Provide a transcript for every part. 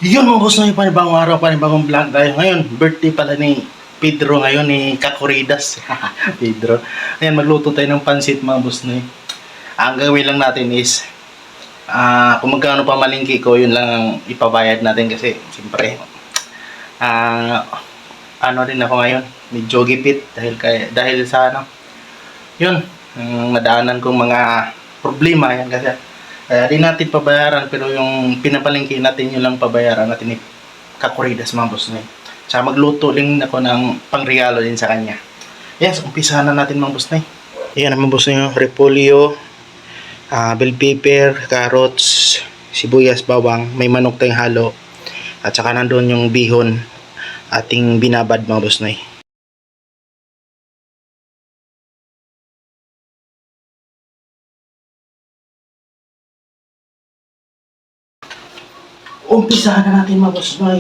Yun mga boss na panibagong araw, panibagong vlog tayo. Ngayon, birthday pala ni Pedro ngayon, ni Kakuridas. Pedro. Ayan, magluto tayo ng pansit mga boss na. Ang gagawin lang natin is, kung magkano pa malingki ko, yun lang ang ipabayad natin kasi, siyempre, ano rin ako ngayon, medyo gipit dahil sa ano, yun, ang nadaanan kong mga problema yan kasi kaya di natin pabayaran pero yung pinapalengke natin yun lang pabayaran natin ni Kakuridas mga boss na. Tsaka magluto din ako ng pangregalo din sa kanya. Yes, umpisahan na natin mga boss na. Ayan mga boss na, repolyo, bell pepper, carrots, sibuyas, bawang, may manok tayong halo at saka nandun yung bihon ating binabad mga boss na. Umpisahan na natin mga boss na.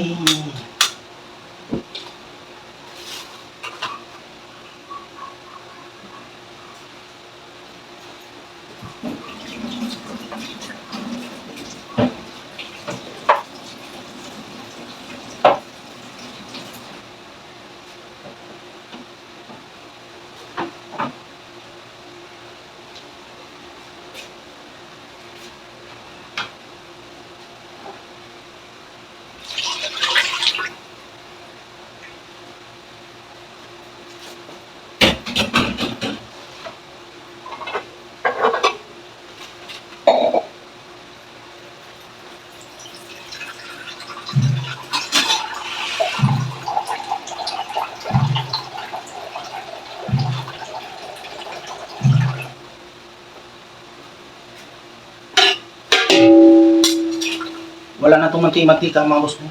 Wala na itong mantika mga boss mo.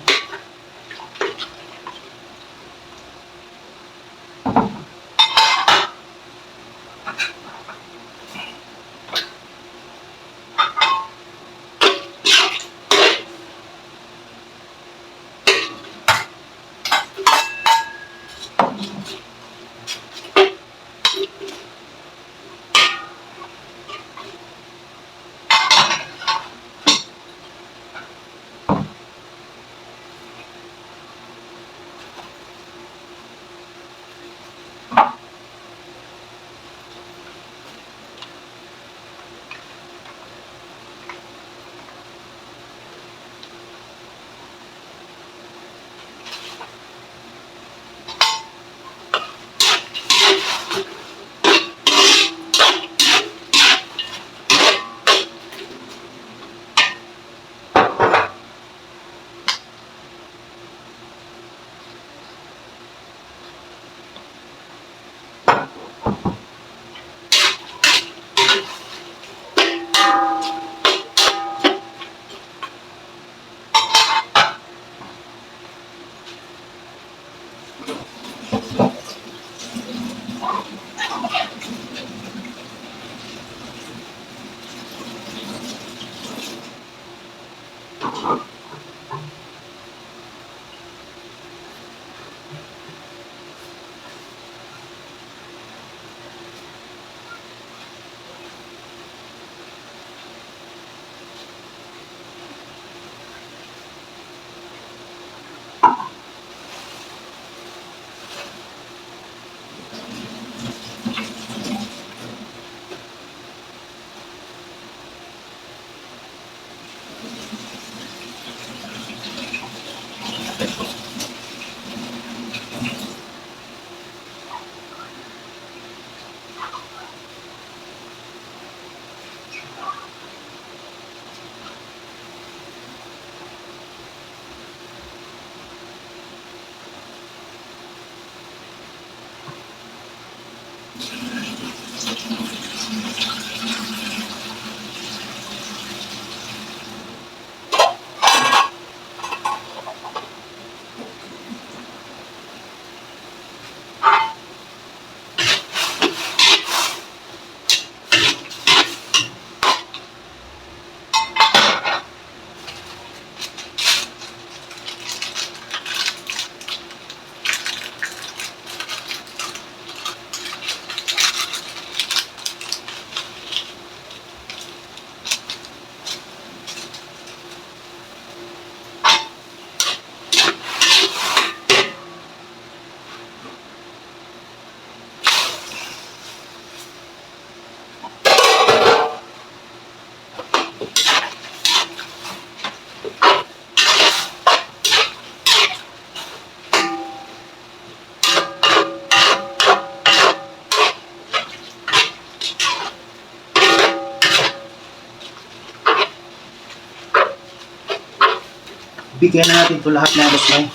Bigyan na natin ito lahat mga boss noy.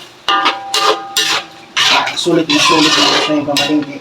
Sulit na boss noy yung pamalingki.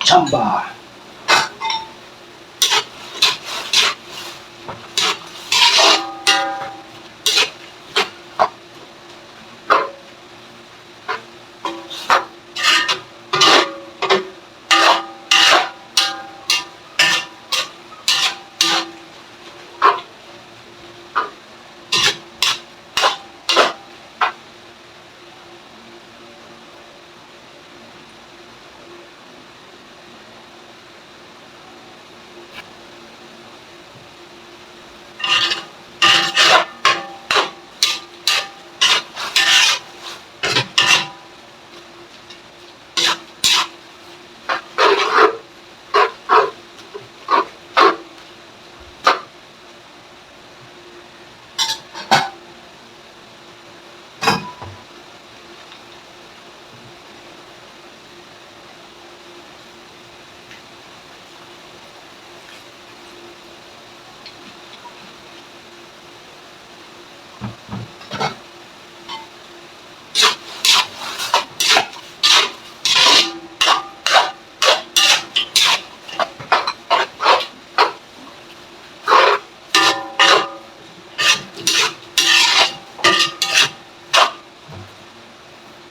Chamba.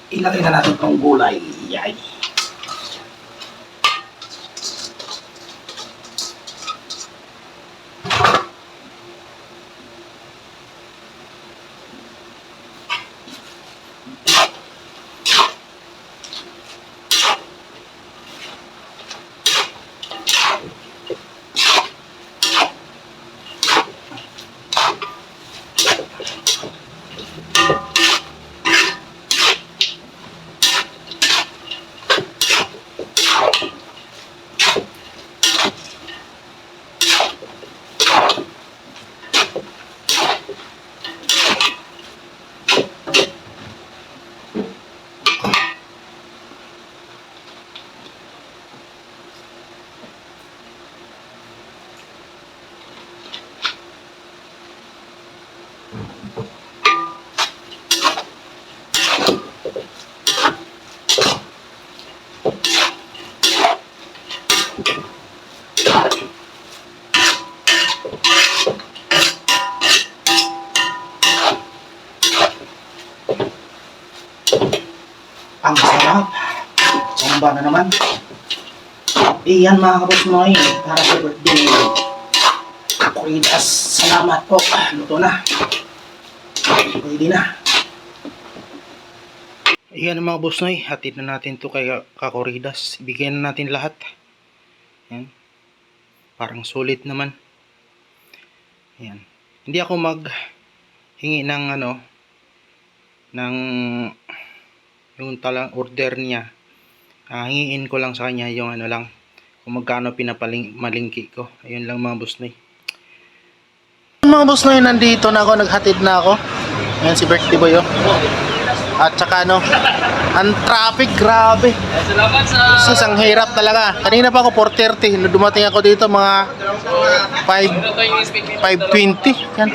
Ilagay na natin itong gulay. Yay! Ang sarap. Chamba na naman. Iyan mga kabos noy, para sa birthday. Kakuridas, salamat po. Luto na. Pwede na. Iyan mga kabos noy, hatid na natin to kay Kakuridas. Bigyan na natin lahat. Yan. Parang sulit naman. Yan. Hindi ako maghingi ng ng yung talang order niya. Hingiin ko lang sa kanya yung lang kung magkano pinamalingki ko. Ayun lang mga boss noy. Mga boss noy, nandito na ako, naghatid na ako. Ayan si birthday boy At saka ang traffic grabe. Salamat sa... Ang hirap talaga. Kanina pa ako 4:30, dumating ako dito mga 5:20. Yan.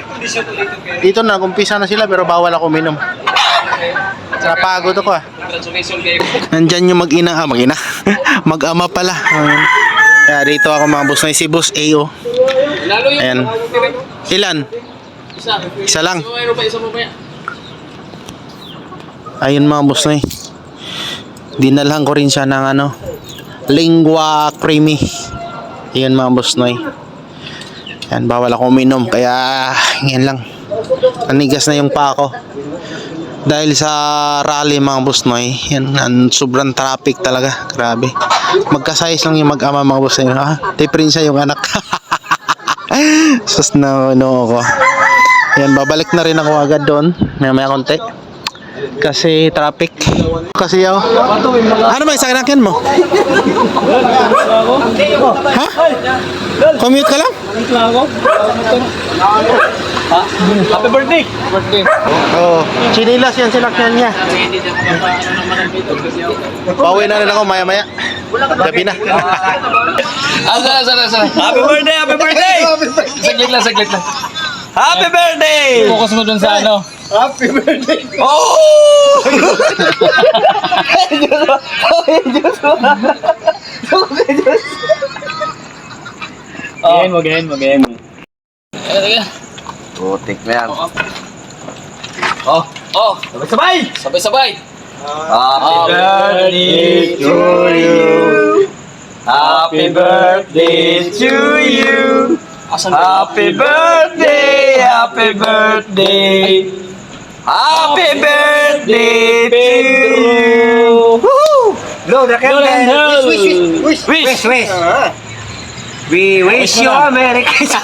Dito na umpisa na sila pero bawal ako minom. Napagod ako ah. Congratulations kayo. Nandyan yung mag-ina. Mag-ina. Mag-ama pala. Kaya dito ako mga boss Noy. Si Boss AO. Lalo yung Ayan. Ilan? isa. Isa lang. Isa mo pa yan. Ayun mga boss Noy. Dinalhan ko rin siya ng ano, lingua creamy. Ayun mga boss Noy. Yan, bawal ako uminom. Kaya, ngayon lang. Nanigas na yung pa ako. Dahil sa rally mga boss Noy. Yan, sobrang traffic talaga. Grabe. Magkasayos lang yung mag-ama mga boss Noy. Ah, tiprin siya yung anak. Sus na ano ako. Yan, babalik na rin ako agad doon. May konti. Kasi traffic. Kasi yaw. Ano ba yung sakinakin mo? Ha? Commute ka lang? Happy birthday! Oo. Chinilas yan sinakyan niya. Pauwi na rin ako maya maya. Gabi na. Asa. Happy birthday! Happy birthday! Saglit lang. Happy birthday! Focus mo dun sa ano. Happy birthday! Oh! Magain. Putik na yan. Oh, sabay. Happy birthday to you. Happy birthday to you. Happy birthday, happy birthday. Happy birthday to you. Woo! Blow the candle. Wish. We wish you a Merry Christmas.